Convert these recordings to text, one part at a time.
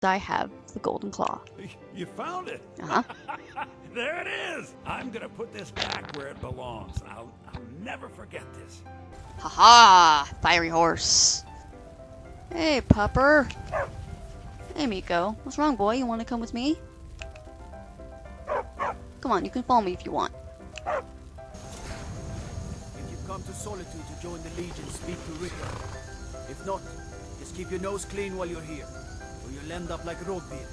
I have the golden claw. You found it? Uh-huh. There it is! I'm gonna put this back where it belongs. I'll never forget this. Haha! Fiery horse. Hey, pupper. Hey, Miko. What's wrong, boy? You want to come with me? Come on, you can follow me if you want. If you've come to Solitude to join the Legion, speak to Ricker. If not, just keep your nose clean while you're here, or you'll end up like Rodvir.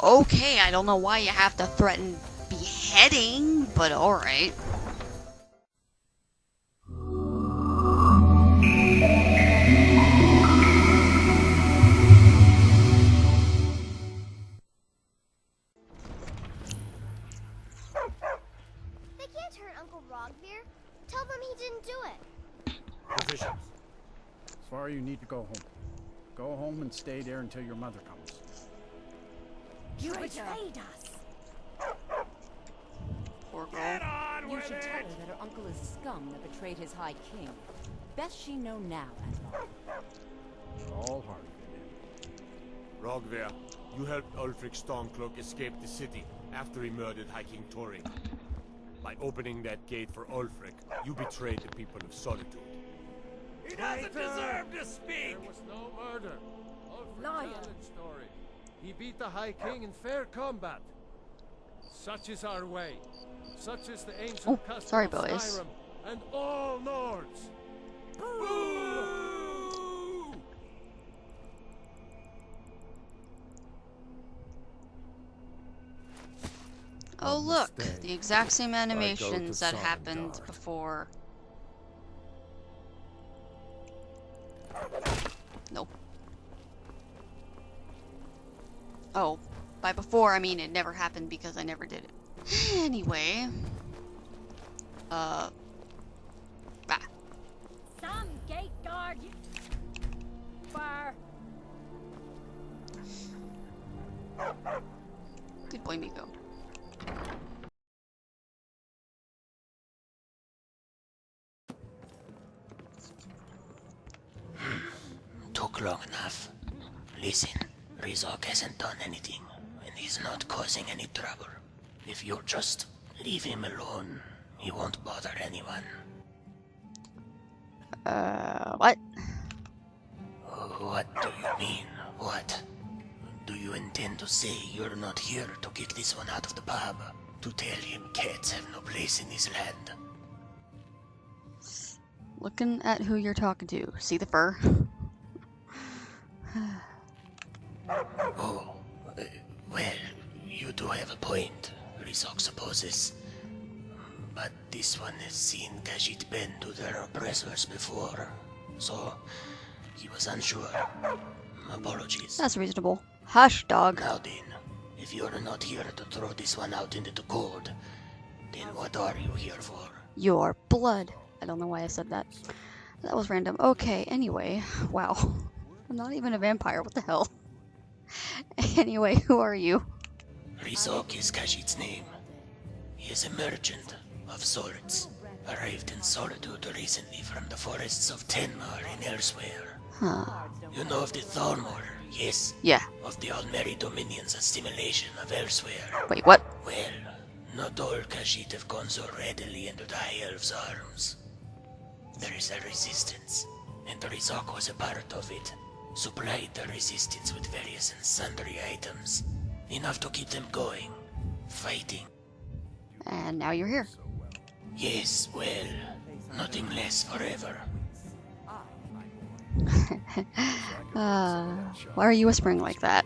Okay, I don't know why you have to threaten beheading, but alright. They can't hurt Uncle Rodvir. Tell them he didn't do it. Positions. As far as you need to go home. Go home and stay there until your mother comes. You betrayed us! Poor girl. Get on You with should it! tell her that her uncle is scum that betrayed his High King. Best she know now, Admiral. All hard. Rogver, you helped Ulfric Stormcloak escape the city after he murdered High King Thorin. By opening that gate for Ulfric, you betrayed the people of Solitude. He doesn't deserve to speak! There was no murder. Ulfric's Liar. island story. He beat the High King in fair combat. Such is our way. Such is the ancient Oh, custom sorry, of boys. Skyrim and all Nords. Boo! Oh look, the exact same animations that happened before. Nope. Oh, by before I mean it never happened because I never did it. Anyway. Ah. Some gate guard you... Fire! Good boy, Miko. Took long enough. Listen, Ri'zakh hasn't done anything, and he's not causing any trouble. If you'll just leave him alone, he won't bother anyone. What? What do you mean, what? Do you intend to say you're not here to kick this one out of the pub? To tell him cats have no place in his land? Looking at who you're talking to. See the fur? Oh, well, you do have a point, Ri'zakh supposes. But this one has seen Khajiit bend to their oppressors before, so he was unsure. Apologies. That's reasonable. Hush, dog. Now then, if you're not here to throw this one out into the cold, then what are you here for? Your blood. I don't know why I said that. That was random. Okay, anyway. Wow. I'm not even a vampire. What the hell? Anyway, who are you? Ri'zakh is Khajiit's name. He is a merchant of sorts, arrived in Solitude recently from the forests of Tenmar and elsewhere. Huh. You know of the Thalmor, yes? Yeah. Of the Almeri Dominion's assimilation of elsewhere. Wait, what? Well, not all Khajiit have gone so readily into the High Elves' arms. There is a resistance, and Ri'zakh was a part of it. Supplied the resistance with various and sundry items. Enough to keep them going. Fighting. And now you're here. Yes, well, nothing lasts forever. Why are you whispering like that?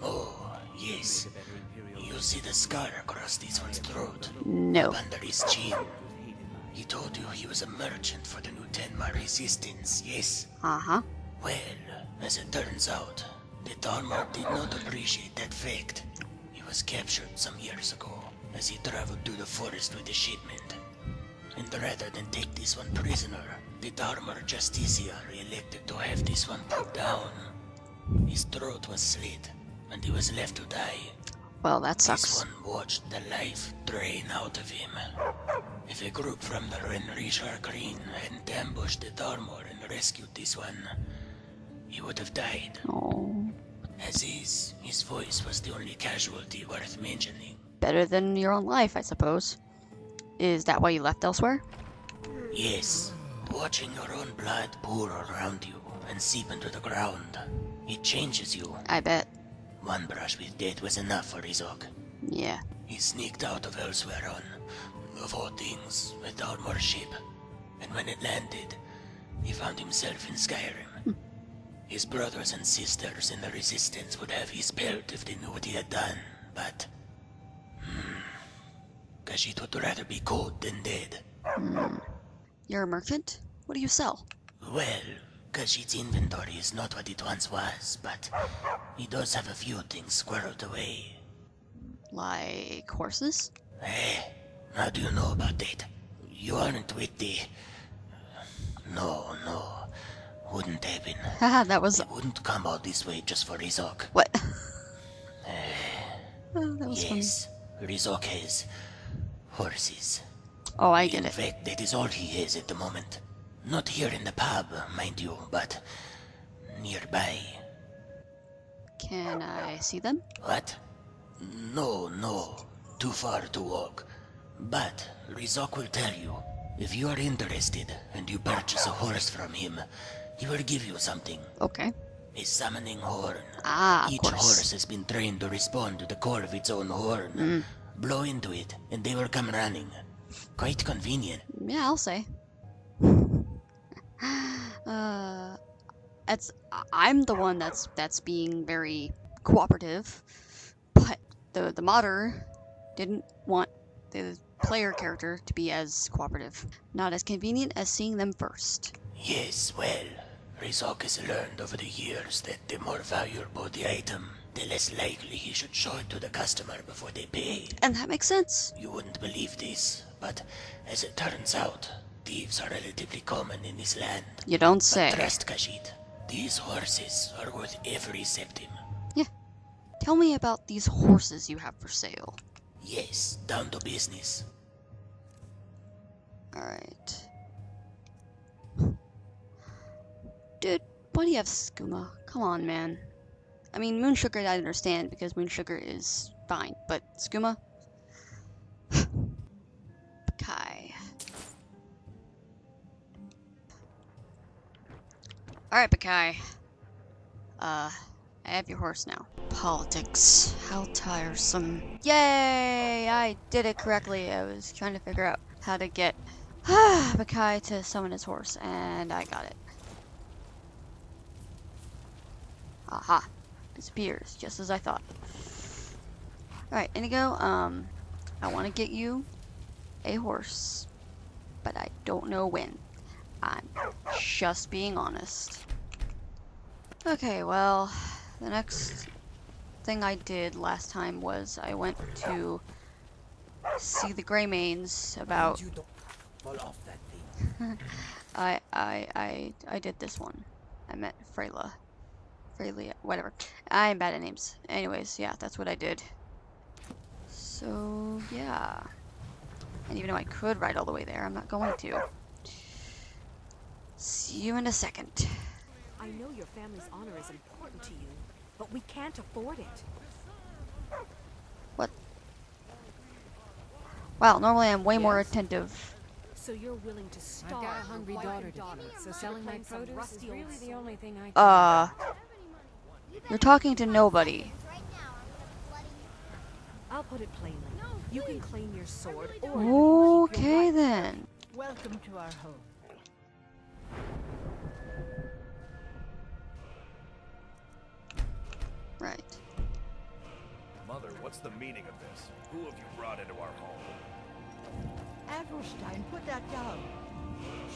Oh, yes. You see the scar across this one's throat? No. Up under his chin. He told you he was a merchant for the new Tenmar resistance, yes? Uh-huh. Well, as it turns out, the Thalmor did not appreciate that fact. He was captured some years ago, as he traveled through the forest with a shipment. And rather than take this one prisoner, the Thalmor Justiciar elected to have this one put down. His throat was slit, and he was left to die. Well, that This sucks. one watched the life drain out of him. If a group from the Renrishar Green hadn't ambushed the Thalmor and rescued this one, he would have died. Oh, As is, his voice was the only casualty worth mentioning. better than your own life, I suppose. Is that why you left elsewhere? Yes, watching your own blood pour around you and seep into the ground, it changes you. I bet. One brush with death was enough for Ri'zakh. Yeah. He sneaked out of elsewhere on, of all things, a Dalmor ship. And when it landed, he found himself in Skyrim. His brothers and sisters in the Resistance would have his belt if they knew what he had done, but... Khajiit would rather be cold than dead. You're a merchant? What do you sell? Well, Khajiit's inventory is not what it once was, but he does have a few things squirreled away. Like horses? How do you know about that? You aren't with the... No. Wouldn't happen. Haha, that was... They wouldn't come all this way just for Ri'zakh. What? Oh, that was Yes, Ri'zakh has horses. Oh, I get In it. fact, that is all he has at the moment. Not here in the pub, mind you, but nearby. Can I see them? What? No. Too far to walk. But Ri'zakh will tell you. If you are interested and you purchase a horse from him, he will give you something. Okay. A summoning horn. Ah, of Each course. horse has been trained to respond to the call of its own horn. Blow into it, and they will come running. Quite convenient. Yeah, I'll say. I'm the one that's being very cooperative, but the modder didn't want the player character to be as cooperative. Not as convenient as seeing them first. Yes, well, Ri'zakh has learned over the years that the more valuable the item, the less likely he should show it to the customer before they pay. And that makes sense. You wouldn't believe this, but as it turns out, thieves are relatively common in this land. You don't say. But trust Khajiit, these horses are worth every septim. Yeah. Tell me about these horses you have for sale. Yes, down to business. Alright. Dude, why do you have skooma? Come on, man. I mean, moon sugar I understand because moon sugar is fine, but skooma? Bikhai. Alright, Bikhai. I have your horse now. Politics. How tiresome. Yay! I did it correctly. I was trying to figure out how to get Bikhai to summon his horse, and I got it. Aha. Disappears, just as I thought. Alright, Inigo, I want to get you a horse, but I don't know when. I'm just being honest. Okay, well, the next thing I did last time was I went to see the Greymanes about... Fall off that thing. I did this one. I met Fralia, whatever. I am bad at names. Anyways, yeah, that's what I did. So, yeah. And even though I could ride all the way there, I'm not going to. See you in a second. I know your family's honor is important to you, but we can't afford it. What? Wow, normally I'm way more attentive. So you're willing to starve? I've got a hungry your daughter wife to and feed, so daughter selling my to claim some produce is rusty really old the soul. only thing I can You're talking to nobody. Right now, I'm gonna bloody you. I'll put it plainly. You can claim your sword, or you can keep your Okay wife. then. Welcome to our home. Right. Mother, what's the meaning of this? Who have you brought into our home? Avulstein, put that down.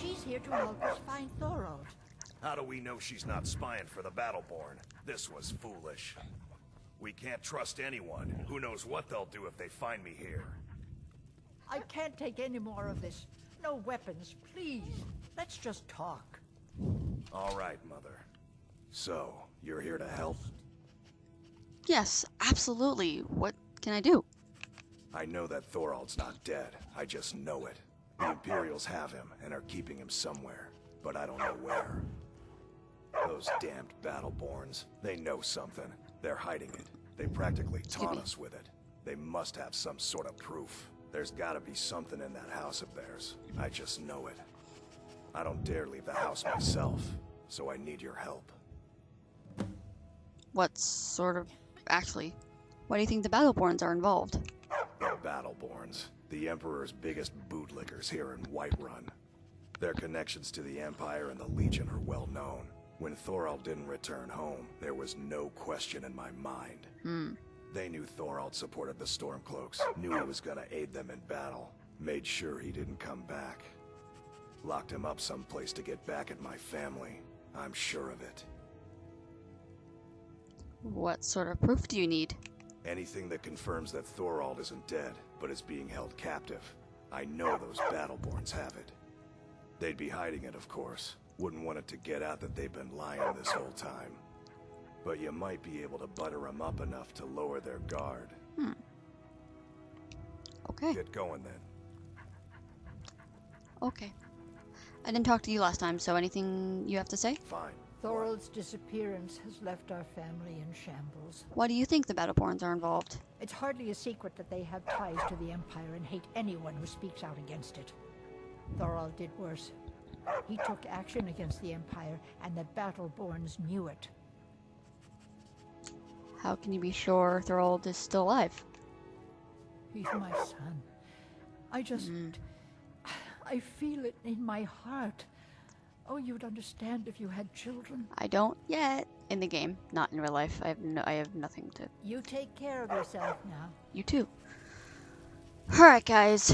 She's here to help us find Thorold. How do we know she's not spying for the Battleborn? This was foolish. We can't trust anyone. Who knows what they'll do if they find me here. I can't take any more of this. No weapons, please. Let's just talk. All right, Mother. So, you're here to help? Yes, absolutely. What can I do? I know that Thorald's not dead. I just know it. The Imperials have him and are keeping him somewhere, but I don't know where. Those damned Battleborns. They know something. They're hiding it. They practically taunt us with it. They must have some sort of proof. There's gotta be something in that house of theirs. I just know it. I don't dare leave the house myself, so I need your help. What sort of... Actually, why do you think the Battleborns are involved? The Battleborns. The Emperor's biggest bootlickers here in Whiterun. Their connections to the Empire and the Legion are well known. When Thorald didn't return home, there was no question in my mind. They knew Thorald supported the Stormcloaks, knew he was gonna aid them in battle, made sure he didn't come back. Locked him up someplace to get back at my family. I'm sure of it. What sort of proof do you need? Anything that confirms that Thorald isn't dead, but is being held captive. I know those Battleborns have it. They'd be hiding it, of course. Wouldn't want it to get out that they've been lying this whole time. But you might be able to butter them up enough to lower their guard. Okay. Get going then. Okay. I didn't talk to you last time, so anything you have to say? Fine. Thorald's disappearance has left our family in shambles. Why do you think the Battleborns are involved? It's hardly a secret that they have ties to the Empire and hate anyone who speaks out against it. Thorald did worse. He took action against the Empire, and the Battleborns knew it. How can you be sure Thorald is still alive? He's my son. I just... I feel it in my heart. Oh, you'd understand if you had children. I don't yet. In the game, not in real life. I have nothing to... You take care of yourself now. You too. Alright, guys.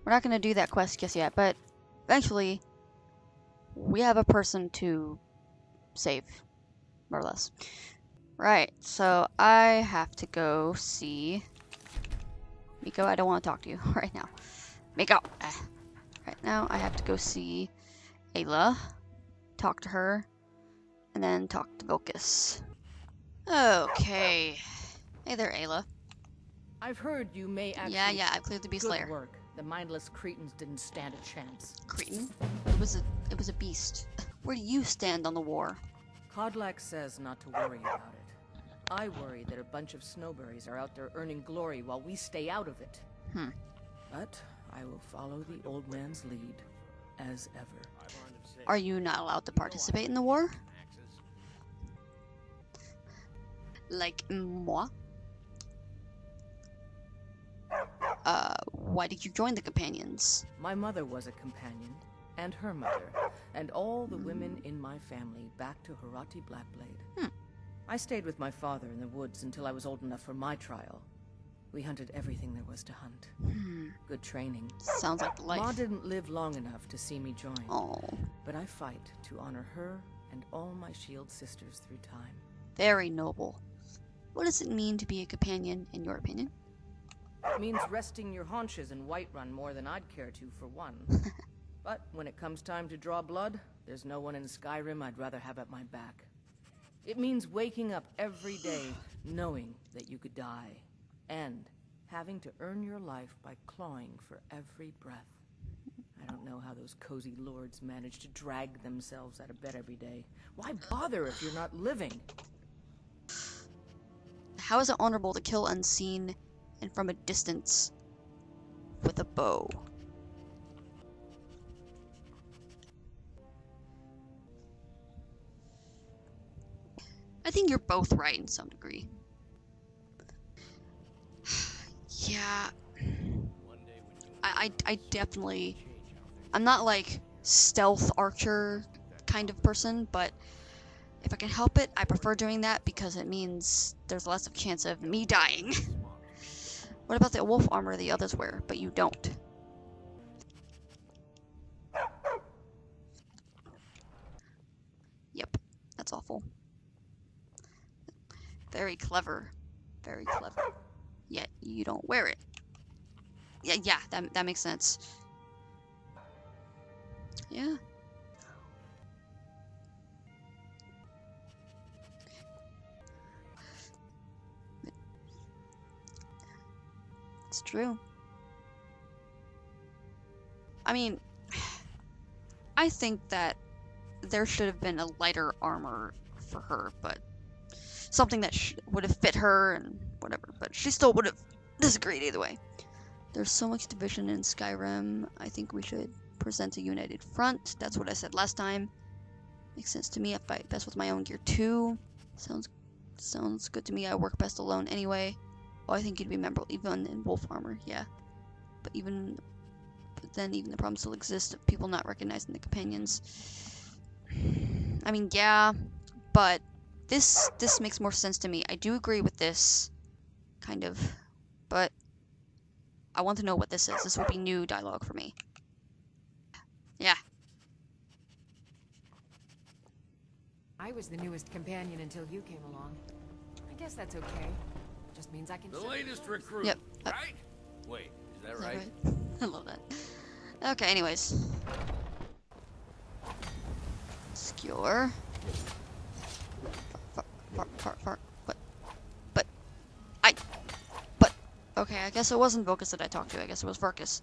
We're not gonna do that quest just yet, but eventually we have a person to save, more or less. Right, so I have to go see Miko. I don't want to talk to you right now. Miko! Right now I have to go see Aela, talk to her, and then talk to Vilkas. Okay. Hey there, Aela. I've heard you may actually... Yeah, I've cleared the beast lair. Good work. The mindless cretins didn't stand a chance. Cretin? It was a beast. Where do you stand on the war? Kodlak says not to worry about it. I worry that a bunch of snowberries are out there earning glory while we stay out of it. But I will follow the old man's lead, as ever. Are you not allowed to participate in the war? Like moi? Why did you join the companions? My mother was a companion, and her mother, and all the women in my family back to Harati Blackblade. I stayed with my father in the woods until I was old enough for my trial. We hunted everything there was to hunt. Good training. Sounds like life. Ma didn't live long enough to see me join. Oh. But I fight to honor her and all my shield sisters through time. Very noble. What does it mean to be a companion, in your opinion? It means resting your haunches in Whiterun more than I'd care to, for one. But when it comes time to draw blood, there's no one in Skyrim I'd rather have at my back. It means waking up every day knowing that you could die, and having to earn your life by clawing for every breath. I don't know how those cozy lords manage to drag themselves out of bed every day. Why bother if you're not living? How is it honorable to kill unseen and from a distance with a bow? I think you're both right in some degree. Yeah. I definitely... I'm not like stealth archer kind of person, but if I can help it, I prefer doing that because it means there's less of a chance of me dying. What about the wolf armor the others wear, but you don't? Yep, that's awful. Very clever. Very clever. Yet you don't wear it. Yeah, that makes sense. Yeah. It's true. I mean, I think that there should have been a lighter armor for her, but something that would have fit her and whatever. But she still would have disagreed either way. There's so much division in Skyrim. I think we should present a united front. That's what I said last time. Makes sense to me. I fight best with my own gear too. Sounds good to me. I work best alone anyway. Oh, I think you'd be memorable even in wolf armor. Yeah, but then even the problem still exists of people not recognizing the companions. I mean, yeah, but this makes more sense to me. I do agree with this, kind of, but I want to know what this is. This will be new dialogue for me. Yeah. I was the newest companion until you came along. I guess that's okay. Just means I can. The latest recruit. Yep. Right? Wait, is that right? I love that. Okay, anyways. Skewer. But, okay, I guess it wasn't Vilkas that I talked to. I guess it was Farkas.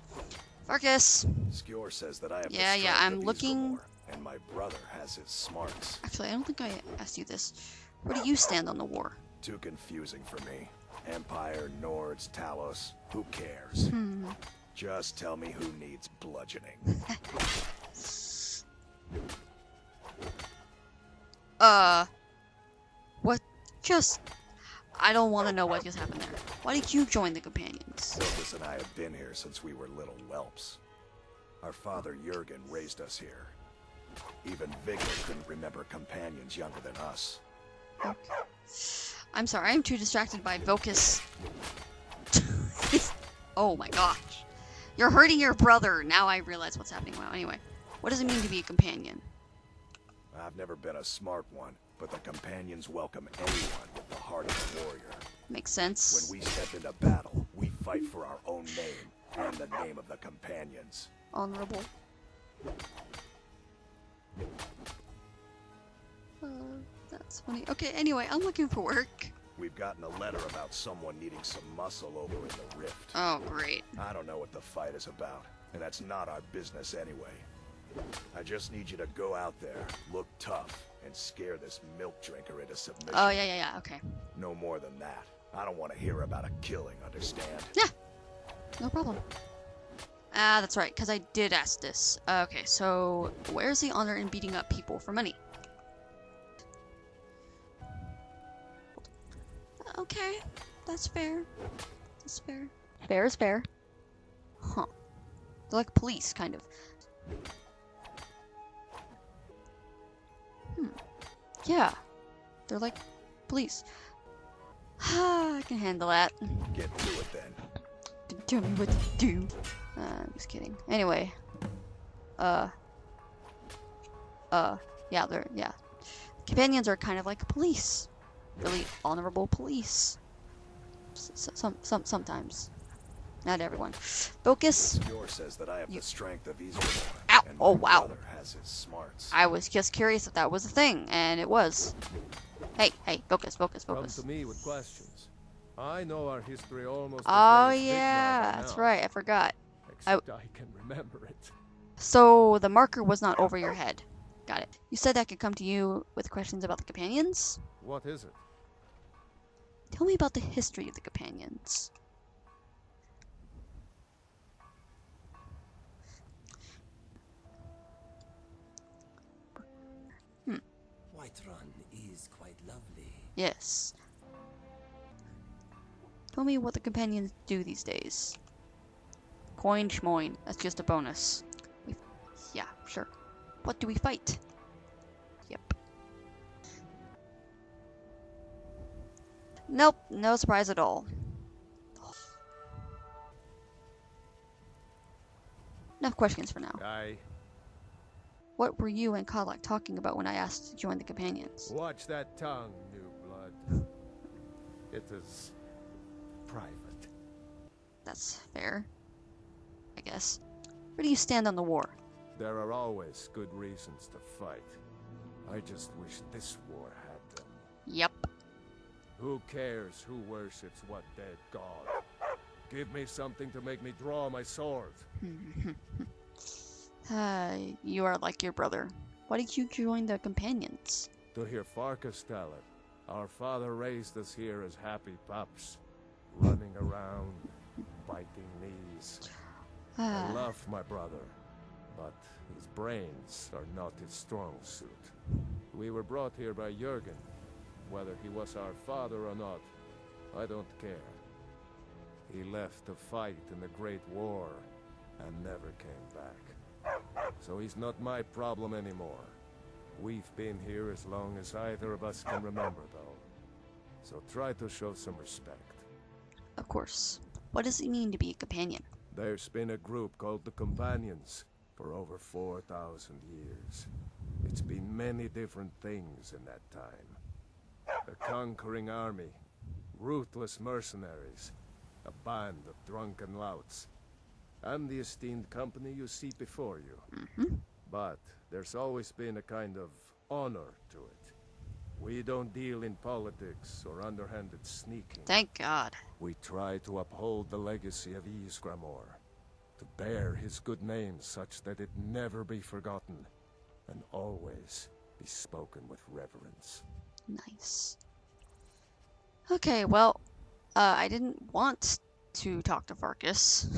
Farkas! Skewer says that I have Yeah, I'm looking. And my brother has his smarts. Actually, I don't think I asked you this. Where do you stand on the war? Too confusing for me. Empire, Nords, Talos, who cares? Just tell me who needs bludgeoning. What just... I don't want to know what just happened there. Why did you join the companions? Vilkas and I have been here since we were little whelps. Our father Jurgen raised us here. Even Vigor couldn't remember companions younger than us. Okay. I'm sorry, I'm too distracted by Vilkas. Oh my gosh. You're hurting your brother. Now I realize what's happening. Well, anyway. What does it mean to be a companion? I've never been a smart one, but the companions welcome anyone with the heart of a warrior. Makes sense. When we step into battle, we fight for our own name and the name of the companions. Honorable. That's funny. Okay, anyway, I'm looking for work. We've gotten a letter about someone needing some muscle over in the rift. Oh, great. I don't know what the fight is about, and that's not our business anyway. I just need you to go out there, look tough, and scare this milk drinker into submission. Oh, yeah, okay. No more than that. I don't want to hear about a killing, understand? Yeah, no problem. Ah, that's right, because I did ask this. Okay, so where's the honor in beating up people for money? Okay, that's fair. That's fair. Fair is fair. Huh. They're like police, kind of. Yeah. They're like police. I can handle that. Get to it then. Tell me what to do. I'm just kidding. Anyway. Yeah, yeah. Companions are kind of like police. Really honorable police. Sometimes. Not everyone. Vilkas. Skewer says that I have the strength of Israel. Ow! And Oh, my wow. brother has his smarts. I was just curious if that was a thing, and it was. Hey, Vilkas. Come to me with questions. I know our history almost as Oh, well as yeah, Vignar by that's now, right, I forgot. Except I can remember it. So, the marker was not over your head. Got it. You said I could come to you with questions about the companions? What is it? Tell me about the history of the companions. Whiterun is quite lovely. Yes. Tell me what the companions do these days. Coin schmoin. That's just a bonus. Yeah, sure. What do we fight? Yep. Nope, no surprise at all. Enough questions for now. What were you and Kodlak talking about when I asked to join the companions? Watch that tongue, new blood. It is private. That's fair, I guess. Where do you stand on the war? There are always good reasons to fight. I just wish this war had them. Yep. Who cares who worships what dead god? Give me something to make me draw my sword. You are like your brother. Why did you join the companions? To hear Farkas tell it. Our father raised us here as happy pups, running around, biting knees. I love my brother, but his brains are not his strong suit. We were brought here by Jürgen. Whether he was our father or not, I don't care. He left to fight in the Great War and never came back. So he's not my problem anymore. We've been here as long as either of us can remember, though. So try to show some respect. Of course. What does it mean to be a companion? There's been a group called the Companions for over 4,000 years. It's been many different things in that time. A conquering army, ruthless mercenaries, a band of drunken louts, and the esteemed company you see before you. But there's always been a kind of honor to it. We don't deal in politics or underhanded sneaking. Thank God. We try to uphold the legacy of Ysgramor, to bear his good name such that it never be forgotten, and always be spoken with reverence. Nice. Okay, well, I didn't want to talk to Farkas,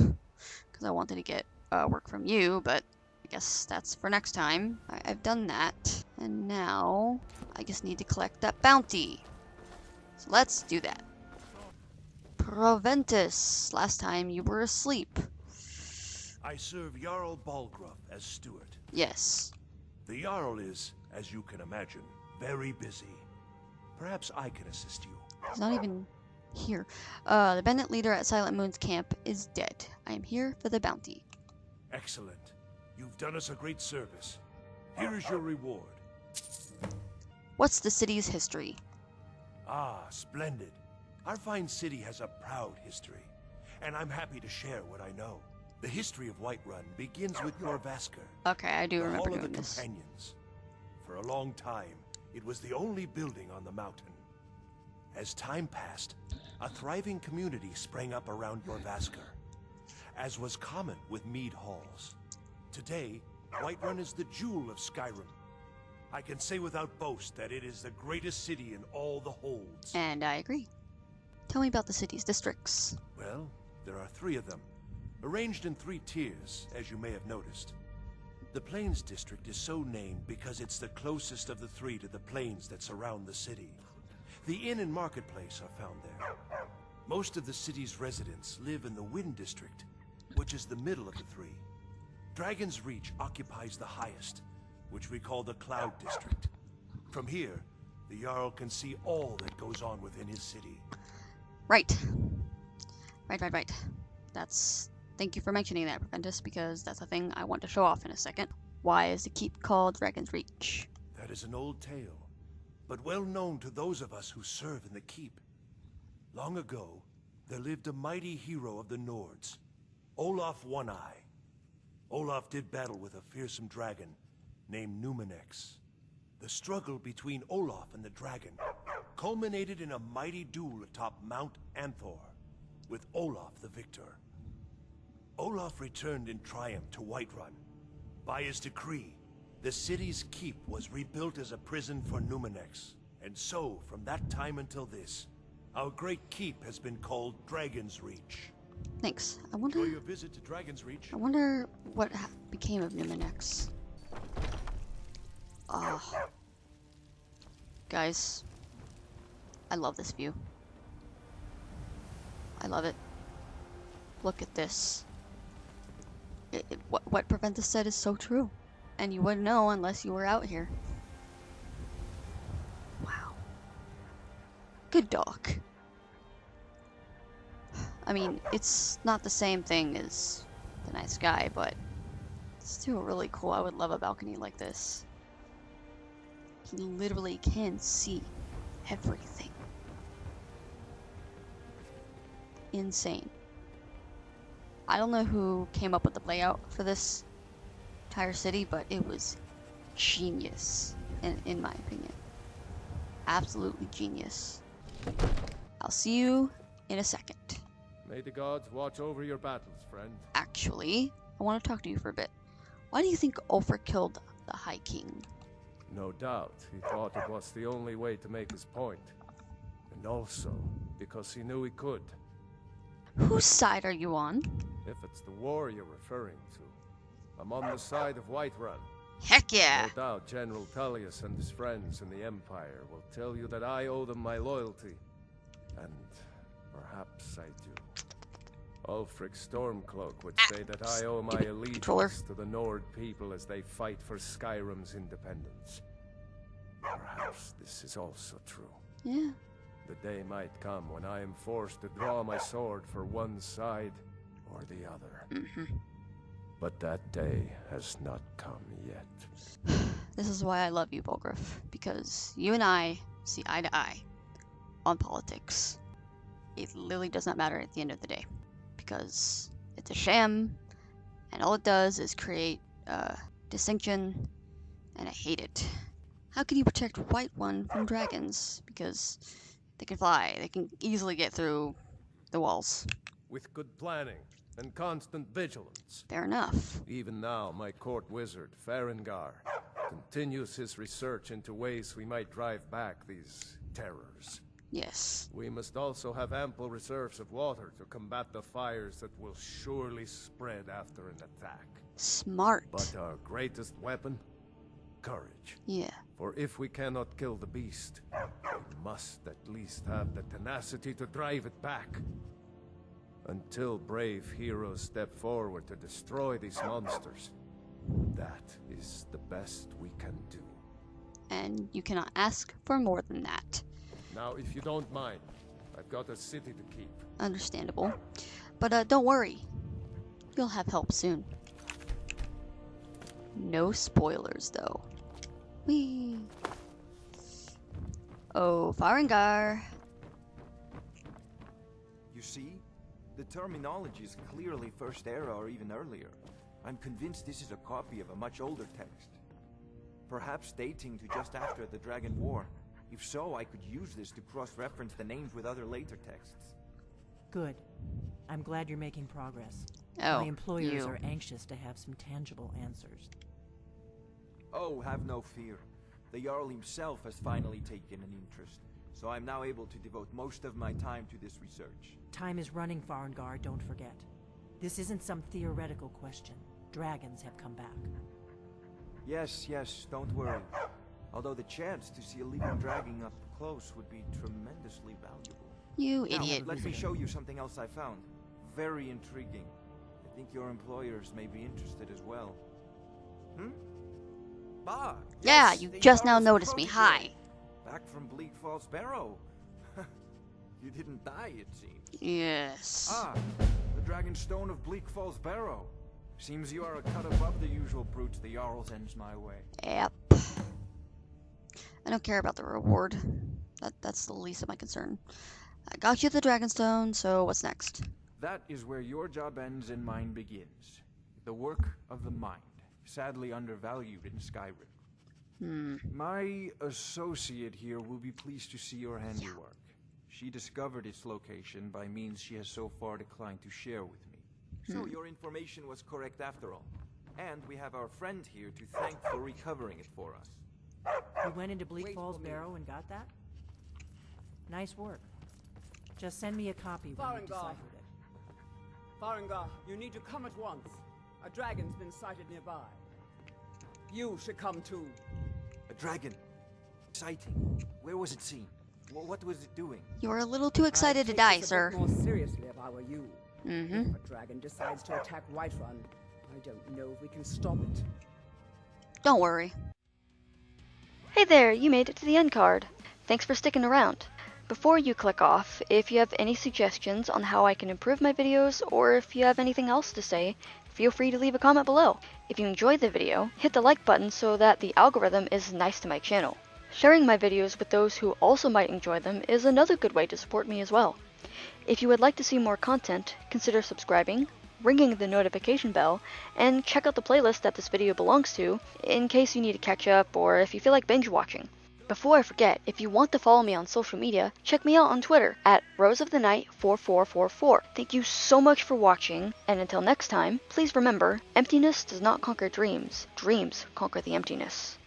because I wanted to get work from you, but I guess that's for next time. I've done that, and now I just need to collect that bounty. So let's do that. Proventus, last time you were asleep. I serve Jarl Balgruuf as steward. Yes. The Jarl is, as you can imagine, very busy. Perhaps I can assist you. He's not even here. The bandit leader at Silent Moon's camp is dead. I am here for the bounty. Excellent. You've done us a great service. Here is your reward. What's the city's history? Ah, splendid. Our fine city has a proud history, and I'm happy to share what I know. The history of Whiterun begins with Jorvaskr. Okay, I do remember the Hall of doing the this. Companions. For a long time, it was the only building on the mountain. As time passed, a thriving community sprang up around Jorvaskr, as was common with mead halls. Today, Whiterun is the jewel of Skyrim. I can say without boast that it is the greatest city in all the holds. And I agree. Tell me about the city's districts. Well, there are 3 of them, arranged in 3 tiers, as you may have noticed. The Plains District is so named because it's the closest of the 3 to the plains that surround the city. The inn and marketplace are found there. Most of the city's residents live in the Wind District, which is the middle of the 3. Dragon's Reach occupies the highest, which we call the Cloud District. From here, the Jarl can see all that goes on within his city. Right. Right. Thank you for mentioning that, Proventus, because that's a thing I want to show off in a second. Why is the keep called Dragon's Reach? That is an old tale, but well known to those of us who serve in the keep. Long ago, there lived a mighty hero of the Nords, Olaf One-Eye. Olaf did battle with a fearsome dragon named Numenex. The struggle between Olaf and the dragon culminated in a mighty duel atop Mount Anthor, with Olaf the victor. Olaf returned in triumph to Whiterun. By his decree, the city's keep was rebuilt as a prison for Numenex. And so, from that time until this, our great keep has been called Dragon's Reach. Thanks. I wonder. Enjoy your visit to Dragon's Reach. I wonder what became of Numenex. Guys, I love this view. I love it. Look at this. What Proventus said is so true, and you wouldn't know unless you were out here. Wow. Good dog. I mean, it's not the same thing as the night sky, but it's still really cool. I would love a balcony like this. You literally can see everything. Insane. I don't know who came up with the layout for this entire city, but it was genius, in my opinion. Absolutely genius. I'll see you in a second. May the gods watch over your battles, friend. Actually, I want to talk to you for a bit. Why do you think Ulfric killed the High King? No doubt, he thought it was the only way to make his point. And also, because he knew he could. Whose side are you on? If it's the war you're referring to, I'm on the side of Whiterun. Heck yeah! No doubt General Tullius and his friends in the Empire will tell you that I owe them my loyalty. And perhaps I do. Ulfric Stormcloak would say that I owe my allegiance to the Nord people as they fight for Skyrim's independence. Perhaps this is also true. Yeah. The day might come when I am forced to draw my sword for one side or the other. But that day has not come yet. This is why I love you, Volgriff, because you and I see eye to eye on politics. It literally does not matter at the end of the day, because it's a sham, and all it does is create distinction, and I hate it. How can you protect Whiterun from dragons? Because they can fly, they can easily get through the walls. With good planning and constant vigilance. Fair enough. Even now, my court wizard, Farengar, continues his research into ways we might drive back these terrors. Yes. We must also have ample reserves of water to combat the fires that will surely spread after an attack. Smart. But our greatest weapon? Courage. Yeah. For if we cannot kill the beast, we must at least have the tenacity to drive it back. Until brave heroes step forward to destroy these monsters, that is the best we can do. And you cannot ask for more than that. Now, if you don't mind, I've got a city to keep. Understandable. But don't worry. You'll have help soon. No spoilers, though. Whee! Oh, Farengar. You see? The terminology is clearly First Era or even earlier. I'm convinced this is a copy of a much older text. Perhaps dating to just after the Dragon War. If so, I could use this to cross-reference the names with other later texts. Good. I'm glad you're making progress. Oh, my employers are anxious to have some tangible answers. Oh, have no fear. The Jarl himself has finally taken an interest, so I'm now able to devote most of my time to this research. Time is running, Farengar, don't forget. This isn't some theoretical question. Dragons have come back. Yes, don't worry. Although the chance to see a living dragon up close would be tremendously valuable. You now, idiot. Let me show you something else I found. Very intriguing. I think your employers may be interested as well. Bah! Yeah, you just now noticed me. Hi. Back from Bleak Falls Barrow. You didn't die, it seems. Yes. Ah, the Dragonstone of Bleak Falls Barrow. Seems you are a cut above the usual brutes the Jarl sends my way. Yep. I don't care about the reward. That's the least of my concern. I got you the Dragonstone, so what's next? That is where your job ends and mine begins. The work of the mind, sadly undervalued in Skyrim. My associate here will be pleased to see your handiwork. She discovered its location by means she has so far declined to share with me. So your information was correct after all. And we have our friend here to thank for recovering it for us. You went into Bleak Falls Barrow and got that? Nice work. Just send me a copy when you deciphered it. Farengar, you need to come at once. A dragon's been sighted nearby. You should come too. A dragon? Sighting? Where was it seen? What was it doing? You're a little too excited to die, sir. More seriously if I were you. If a dragon decides to attack Whiterun, I don't know if we can stop it. Don't worry. Hey there, you made it to the end card. Thanks for sticking around. Before you click off, if you have any suggestions on how I can improve my videos, or if you have anything else to say, feel free to leave a comment below. If you enjoyed the video, hit the like button so that the algorithm is nice to my channel. Sharing my videos with those who also might enjoy them is another good way to support me as well. If you would like to see more content, consider subscribing, ringing the notification bell, and check out the playlist that this video belongs to in case you need to catch up or if you feel like binge watching. Before I forget, if you want to follow me on social media, check me out on Twitter at roseofthenight4444. Thank you so much for watching, and until next time, please remember, emptiness does not conquer dreams. Dreams conquer the emptiness.